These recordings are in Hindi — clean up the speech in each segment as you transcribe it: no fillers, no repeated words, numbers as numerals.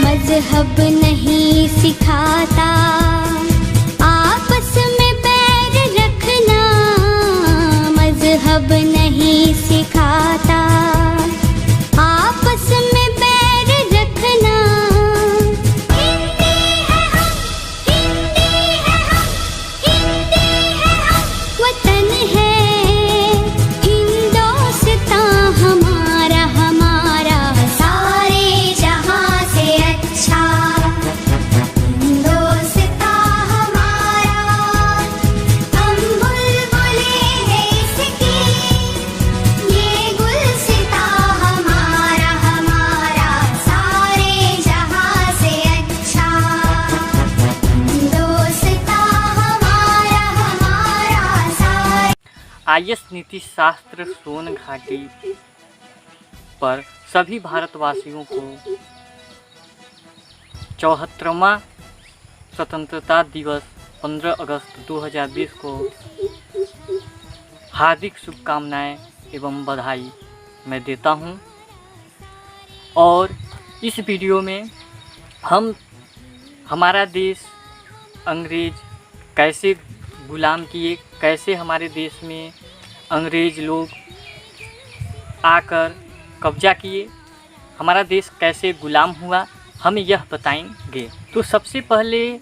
मजहब नहीं सिखाता आपस में बैर रखना, मजहब नहीं सिखाता आपस में बैर रखना। हिंदी है हम, हिंदी है हम, हिंदी है हम, वतन है हिंदुस्तान हमारा, हमारा सारे जहां से अच्छा हिंदुस्तान हमारा। हम बुलबुले हैं इसकी, ये गुलसिता हमारा, हमारा सारे जहां से अच्छा हिंदुस्तान हमारा, हमारा सारे। आईएएस नीति शास्त्र सोन घाटी पर सभी भारतवासियों को 74वां स्वतंत्रता दिवस 15 अगस्त 2020 को हार्दिक शुभकामनाएं एवं बधाई मैं देता हूं। और इस वीडियो में हम हमारा देश अंग्रेज कैसे गुलाम किए, कैसे हमारे देश में अंग्रेज लोग आकर कब्जा किए, हमारा देश कैसे गुलाम हुआ, हम यह बताएंगे। तो सबसे पहले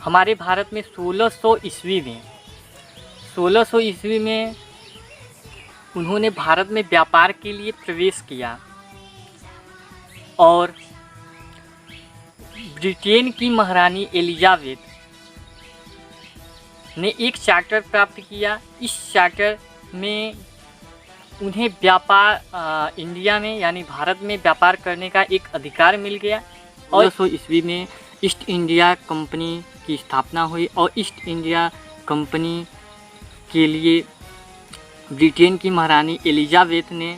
हमारे भारत में 1600 ईस्वी में उन्होंने भारत में व्यापार के लिए प्रवेश किया और ब्रिटेन की महारानी एलिजाबेथ ने एक चार्टर प्राप्त किया। इस चार्टर में उन्हें व्यापार इंडिया में यानी भारत में व्यापार करने का एक अधिकार मिल गया। और 1600 ईस्वी में ईस्ट इंडिया कंपनी की स्थापना हुई और ईस्ट इंडिया कंपनी के लिए ब्रिटेन की महारानी एलिजाबेथ ने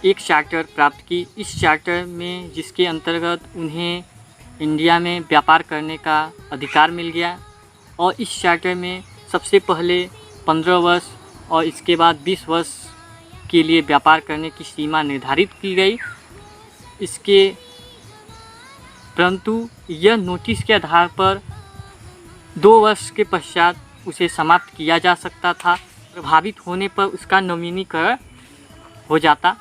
एक चार्टर प्राप्त की। इस चार्टर में जिसके अंतर्गत उन्हें इंडिया में व्यापार करने का अधिकार मिल गया और इस चार्टर में सबसे पहले 15 वर्ष और इसके बाद 20 वर्ष के लिए व्यापार करने की सीमा निर्धारित की गई। इसके परंतु यह नोटिस के आधार पर 2 वर्ष के पश्चात उसे समाप्त किया जा सकता था। प्रभावित होने पर उसका नवीनीकरण हो जाता।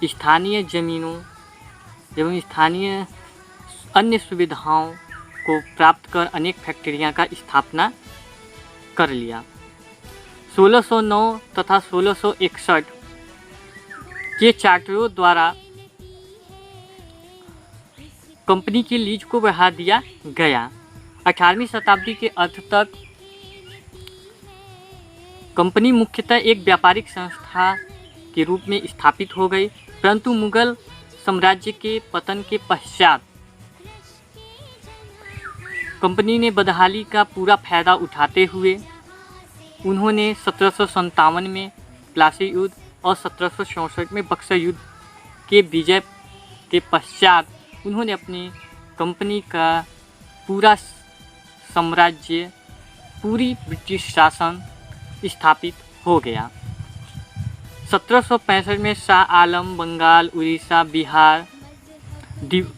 स्थानीय ज़मीनों एवं स्थानीय अन्य सुविधाओं को प्राप्त कर अनेक फैक्ट्रियां का स्थापना कर लिया। 1609 तथा 1661 के चार्टरों द्वारा कंपनी की लीज को बढ़ा दिया गया। 18वीं शताब्दी के अंत तक कंपनी मुख्यतः एक व्यापारिक संस्था के रूप में स्थापित हो गई, परंतु मुगल साम्राज्य के पतन के पश्चात कंपनी ने बदहाली का पूरा फायदा उठाते हुए उन्होंने 1757 में प्लासी युद्ध और 1764 में बक्सर युद्ध के विजय के पश्चात उन्होंने अपनी कंपनी का पूरा साम्राज्य, पूरी ब्रिटिश शासन स्थापित हो गया। 1765 में शाह आलम बंगाल, उड़ीसा, बिहार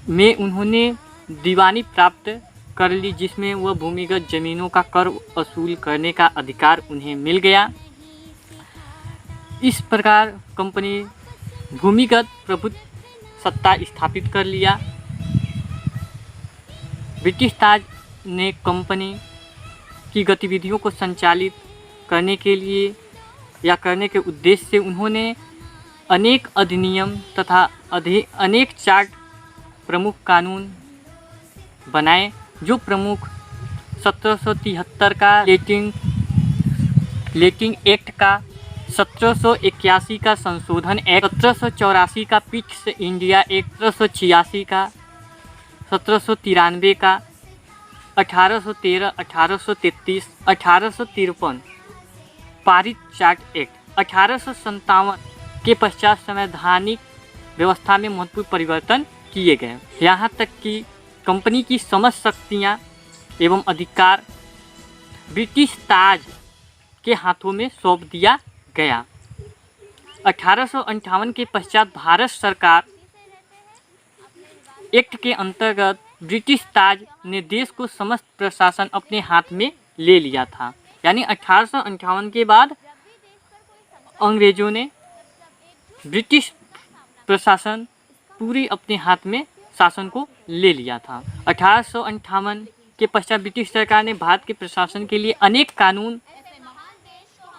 में उन्होंने दीवानी प्राप्त कर ली, जिसमें वह भूमिगत जमीनों का कर वसूल करने का अधिकार उन्हें मिल गया। इस प्रकार कंपनी भूमिगत प्रभुत्व सत्ता स्थापित कर लिया। ब्रिटिश ताज ने कंपनी की गतिविधियों को संचालित करने के लिए या करने के उद्देश्य से उन्होंने अनेक अधिनियम तथा अनेक चार्ट प्रमुख कानून बनाए, जो प्रमुख 1773 का लेटिंग एक्ट का, 1781 का संशोधन एक्ट, 1784 का पिट्स इंडिया एक्ट, 1786 का, 1793 का, 1813, 1833, 1853 पारित चार्ट एक्ट, 1857 के पश्चात संवैधानिक व्यवस्था में महत्वपूर्ण परिवर्तन किए गए। यहाँ तक कि कंपनी की समस्त शक्तियाँ एवं अधिकार ब्रिटिश ताज के हाथों में सौंप दिया गया। 1858 के पश्चात भारत सरकार एक्ट के अंतर्गत ब्रिटिश ताज ने देश को समस्त प्रशासन अपने हाथ में ले लिया था। यानी 1858 के बाद अंग्रेजों ने ब्रिटिश प्रशासन पूरी अपने हाथ में शासन को ले लिया था। 1858 के पश्चात ब्रिटिश सरकार ने भारत के प्रशासन के लिए अनेक कानून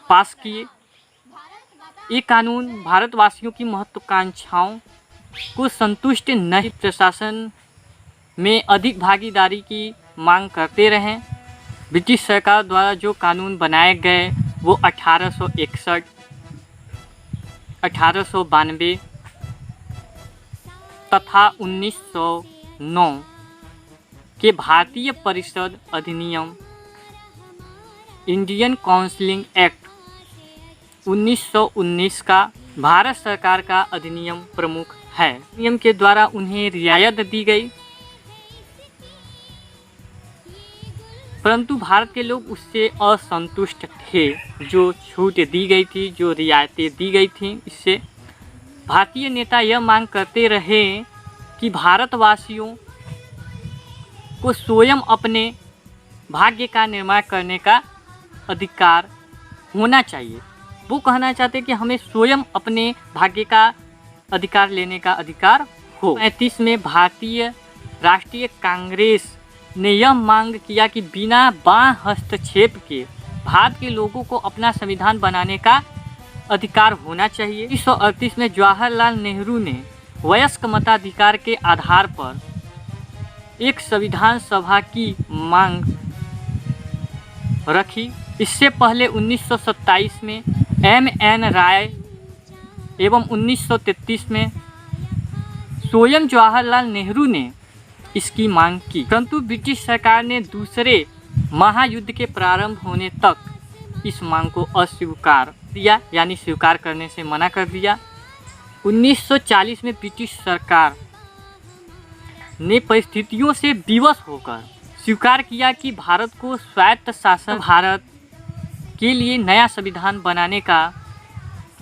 पास किए। ये कानून भारतवासियों की महत्वाकांक्षाओं को संतुष्ट नहीं, प्रशासन में अधिक भागीदारी की मांग करते रहें। ब्रिटिश सरकार द्वारा जो कानून बनाए गए वो 1861, 1892 तथा 1909 के भारतीय परिषद अधिनियम, इंडियन काउंसिलिंग एक्ट 1919 का भारत सरकार का अधिनियम प्रमुख है। नियम के द्वारा उन्हें रियायत दी गई, परंतु भारत के लोग उससे असंतुष्ट थे। जो छूट दी गई थी, जो रियायतें दी गई थी, इससे भारतीय नेता यह मांग करते रहे कि भारतवासियों को स्वयं अपने भाग्य का निर्माण करने का अधिकार होना चाहिए। वो कहना चाहते कि हमें स्वयं अपने भाग्य का अधिकार लेने का अधिकार हो। 35 में भारतीय राष्ट्रीय कांग्रेस ने यह मांग किया कि बिना बाह्य हस्तक्षेप के भारत के लोगों को अपना संविधान बनाने का अधिकार होना चाहिए। 1938 में जवाहरलाल नेहरू ने वयस्क मताधिकार के आधार पर एक संविधान सभा की मांग रखी। इससे पहले 1927 में M.N. राय एवं 1933 में स्वयं जवाहरलाल नेहरू ने इसकी मांग की, परंतु ब्रिटिश सरकार ने दूसरे महायुद्ध के प्रारंभ होने तक इस मांग को अस्वीकार दिया, यानी स्वीकार करने से मना कर दिया। 1940 में ब्रिटिश सरकार ने परिस्थितियों से विवश होकर स्वीकार किया कि भारत को स्वायत्त शासन भारत के लिए नया संविधान बनाने का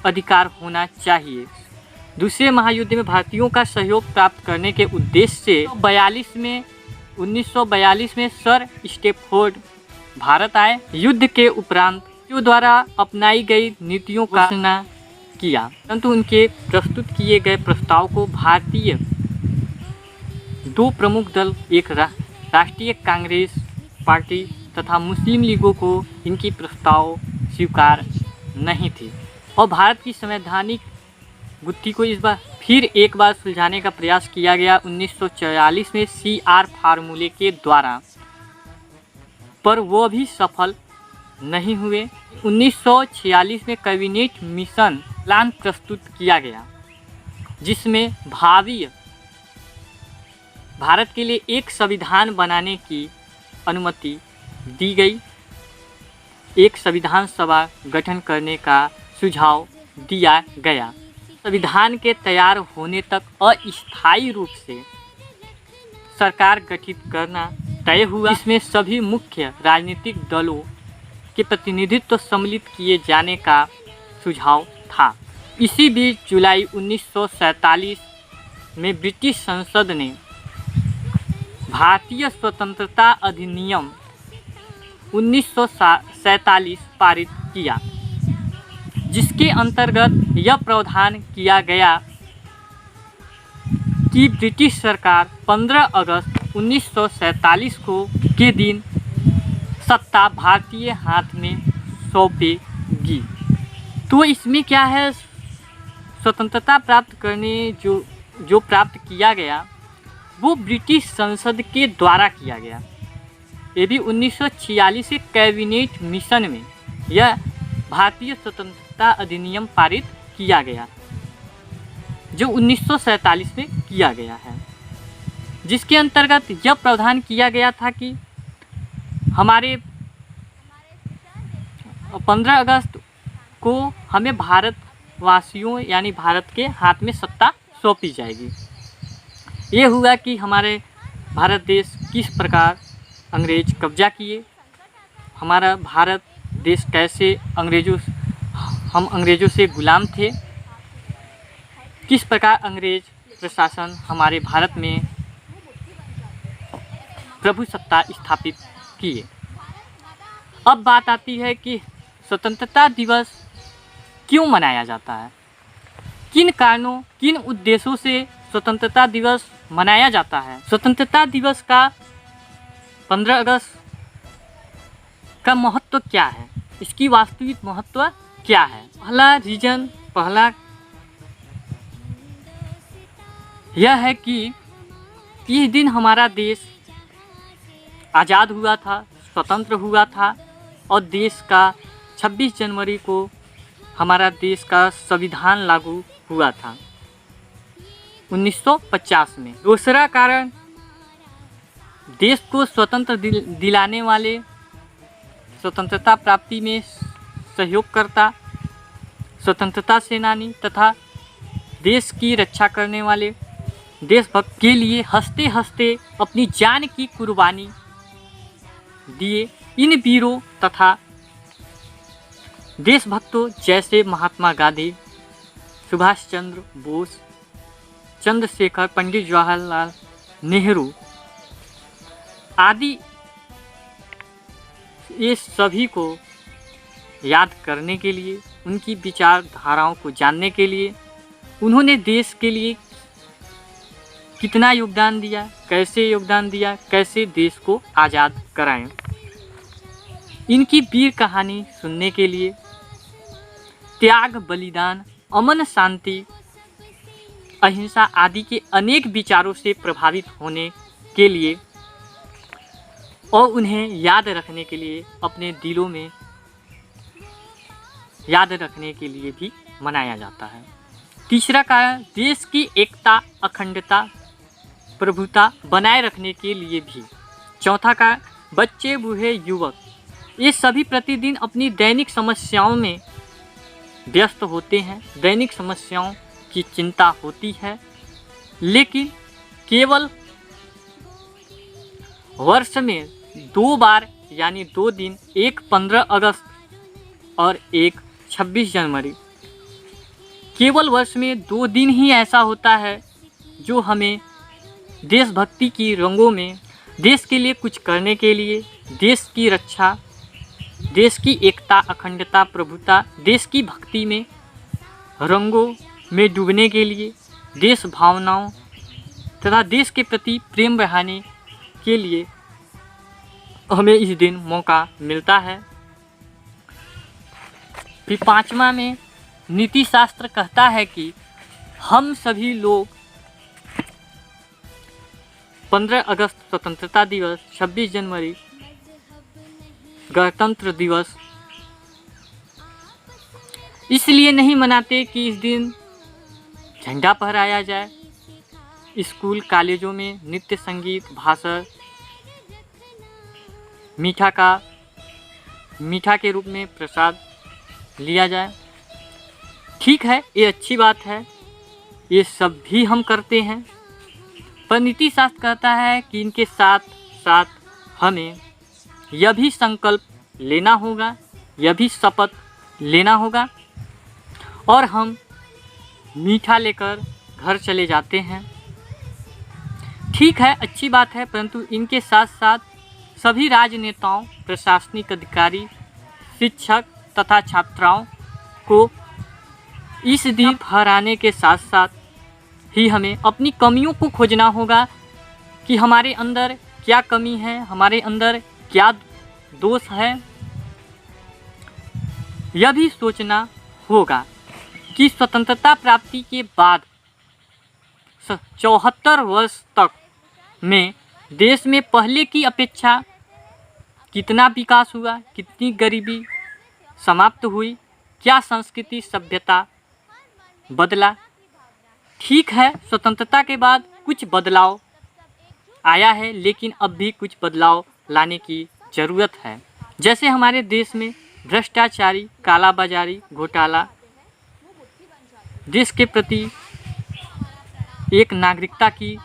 अधिकार होना चाहिए। दूसरे महायुद्ध में भारतीयों का सहयोग प्राप्त करने के उद्देश्य से 1942 में सर स्टैफोर्ड भारत आए। युद्ध के उपरांत जो द्वारा अपनाई गई नीतियों का घोषणा किया, परंतु उनके प्रस्तुत किए गए प्रस्ताव को भारतीय दो प्रमुख दल, एक राष्ट्रीय कांग्रेस पार्टी तथा मुस्लिम लीगों को इनकी प्रस्ताव स्वीकार नहीं थी और भारत की संवैधानिक गुत्थी को इस बार फिर एक बार सुलझाने का प्रयास किया गया 1944 में CR फार्मूले के द्वारा, पर वो भी सफल नहीं हुए। 1946 में कैबिनेट मिशन प्लान प्रस्तुत किया गया जिसमें भारत के लिए एक संविधान बनाने की अनुमति दी गई। एक संविधान सभा गठन करने का सुझाव दिया गया। संविधान के तैयार होने तक अस्थायी रूप से सरकार गठित करना तय हुआ। इसमें सभी मुख्य राजनीतिक दलों के प्रतिनिधित्व सम्मिलित किए जाने का सुझाव था। इसी बीच जुलाई 1947 में ब्रिटिश संसद ने भारतीय स्वतंत्रता अधिनियम 1947 पारित किया, जिसके अंतर्गत यह प्रावधान किया गया कि ब्रिटिश सरकार 15 अगस्त 1947 के दिन सत्ता भारतीय हाथ में सौंपेगी। तो इसमें क्या है, स्वतंत्रता प्राप्त करने जो प्राप्त किया गया वो ब्रिटिश संसद के द्वारा किया गया। ये भी 1946 के कैबिनेट मिशन में यह भारतीय स्वतंत्रता अधिनियम पारित किया गया जो 1947 में किया गया है, जिसके अंतर्गत यह प्रावधान किया गया था कि हमारे 15 अगस्त को हमें भारतवासियों यानी भारत के हाथ में सत्ता सौंपी जाएगी। ये हुआ कि हमारे भारत देश किस प्रकार अंग्रेज कब्जा किए, हमारा भारत देश कैसे हम अंग्रेज़ों से गुलाम थे, किस प्रकार अंग्रेज प्रशासन हमारे भारत में प्रभु सत्ता स्थापित किए। अब बात आती है कि स्वतंत्रता दिवस क्यों मनाया जाता है, किन कारणों किन उद्देश्यों से स्वतंत्रता दिवस मनाया जाता है। स्वतंत्रता दिवस का 15 अगस्त का महत्व क्या है, इसकी वास्तविक महत्व क्या है। पहला यह है कि इस दिन हमारा देश आज़ाद हुआ था, स्वतंत्र हुआ था और देश का 26 जनवरी को हमारा देश का संविधान लागू हुआ था 1950 में। दूसरा कारण देश को स्वतंत्र दिलाने वाले, स्वतंत्रता प्राप्ति में सहयोगकर्ता, स्वतंत्रता सेनानी तथा देश की रक्षा करने वाले देशभक्त के लिए हंसते हंसते अपनी जान की कुर्बानी दिए इन वीरों तथा देशभक्तों जैसे महात्मा गांधी, सुभाष चंद्र बोस, चंद्रशेखर, पंडित जवाहरलाल नेहरू आदि, ये सभी को याद करने के लिए, उनकी विचारधाराओं को जानने के लिए, उन्होंने देश के लिए कितना योगदान दिया, कैसे देश को आज़ाद कराएं, इनकी वीर कहानी सुनने के लिए, त्याग, बलिदान, अमन, शांति, अहिंसा आदि के अनेक विचारों से प्रभावित होने के लिए और उन्हें याद रखने के लिए, अपने दिलों में याद रखने के लिए भी मनाया जाता है। तीसरा कारण देश की एकता, अखंडता, प्रभुता बनाए रखने के लिए भी। चौथा कारण बच्चे, बूढ़े, युवक ये सभी प्रतिदिन अपनी दैनिक समस्याओं में व्यस्त होते हैं, दैनिक समस्याओं की चिंता होती है, लेकिन केवल वर्ष में 2 बार यानी 2 दिन, एक 15 अगस्त और एक 26 जनवरी, केवल वर्ष में 2 दिन ही ऐसा होता है जो हमें देशभक्ति की रंगों में, देश के लिए कुछ करने के लिए, देश की रक्षा, देश की एकता, अखंडता, प्रभुता, देश की भक्ति में रंगों में डूबने के लिए, देश भावनाओं तथा देश के प्रति प्रेम बढ़ाने के लिए हमें इस दिन मौका मिलता है। फिर 5वां में नीति शास्त्र कहता है कि हम सभी लोग 15 अगस्त स्वतंत्रता दिवस, 26 जनवरी गणतंत्र दिवस इसलिए नहीं मनाते कि इस दिन झंडा फहराया जाए। स्कूल कॉलेजों में नृत्य, संगीत, भाषण, मीठा के रूप में प्रसाद लिया जाए। ठीक है, ये अच्छी बात है, ये सब भी हम करते हैं, पर नीति शास्त्र कहता है कि इनके साथ साथ हमें यह भी संकल्प लेना होगा, यह भी शपथ लेना होगा, और हम मीठा लेकर घर चले जाते हैं। ठीक है, अच्छी बात है, परंतु इनके साथ साथ सभी राजनेताओं, प्रशासनिक अधिकारी, शिक्षक तथा छात्राओं को इस दिन फहराने के साथ साथ ही हमें अपनी कमियों को खोजना होगा कि हमारे अंदर क्या कमी है, हमारे अंदर क्या दोष है। यह भी सोचना होगा कि स्वतंत्रता प्राप्ति के बाद 74 वर्ष तक में देश में पहले की अपेक्षा कितना विकास हुआ, कितनी गरीबी समाप्त हुई, क्या संस्कृति सभ्यता बदला। ठीक है, स्वतंत्रता के बाद कुछ बदलाव आया है, लेकिन अब भी कुछ बदलाव लाने की ज़रूरत है। जैसे हमारे देश में भ्रष्टाचारी, कालाबाजारी, घोटाला, देश के प्रति एक नागरिकता की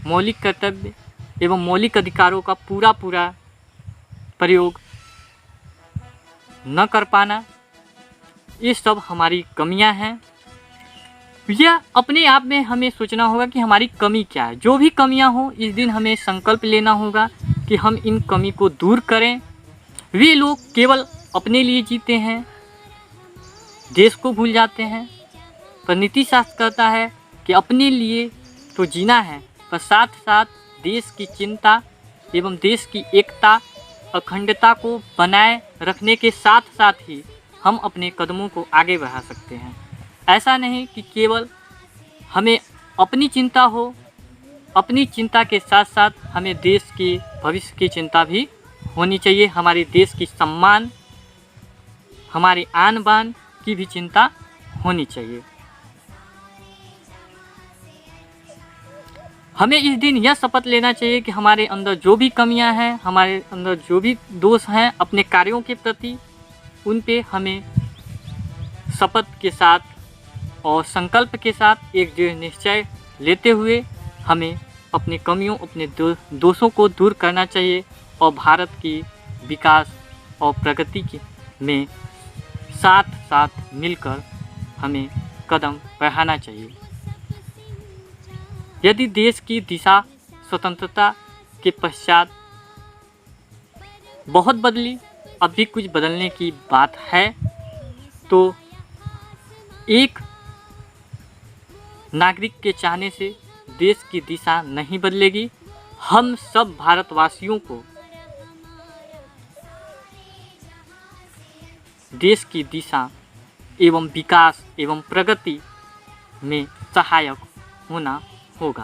मौलिक कर्तव्य एवं मौलिक अधिकारों का पूरा प्रयोग न कर पाना, ये सब हमारी कमियां हैं। यह अपने आप में हमें सोचना होगा कि हमारी कमी क्या है। जो भी कमियां हो, इस दिन हमें संकल्प लेना होगा कि हम इन कमी को दूर करें। वे लोग केवल अपने लिए जीते हैं, देश को भूल जाते हैं, पर नीति शास्त्र कहता है कि अपने लिए तो जीना है, पर साथ साथ देश की चिंता एवं देश की एकता, अखंडता को बनाए रखने के साथ साथ ही हम अपने कदमों को आगे बढ़ा सकते हैं। ऐसा नहीं कि केवल हमें अपनी चिंता हो, अपनी चिंता के साथ साथ हमें देश के भविष्य की चिंता भी होनी चाहिए। हमारे देश की सम्मान, हमारे आन बान की भी चिंता होनी चाहिए। हमें इस दिन यह शपथ लेना चाहिए कि हमारे अंदर जो भी कमियां हैं, हमारे अंदर जो भी दोष हैं अपने कार्यों के प्रति, उन पे हमें शपथ के साथ और संकल्प के साथ एक दृढ़ निश्चय लेते हुए हमें अपनी कमियों, अपने दोषों को दूर करना चाहिए और भारत की विकास और प्रगति में साथ साथ मिलकर हमें कदम बढ़ाना चाहिए। यदि देश की दिशा स्वतंत्रता के पश्चात बहुत बदली, अब भी कुछ बदलने की बात है, तो एक नागरिक के चाहने से देश की दिशा नहीं बदलेगी। हम सब भारतवासियों को देश की दिशा एवं विकास एवं प्रगति में सहायक होना होगा।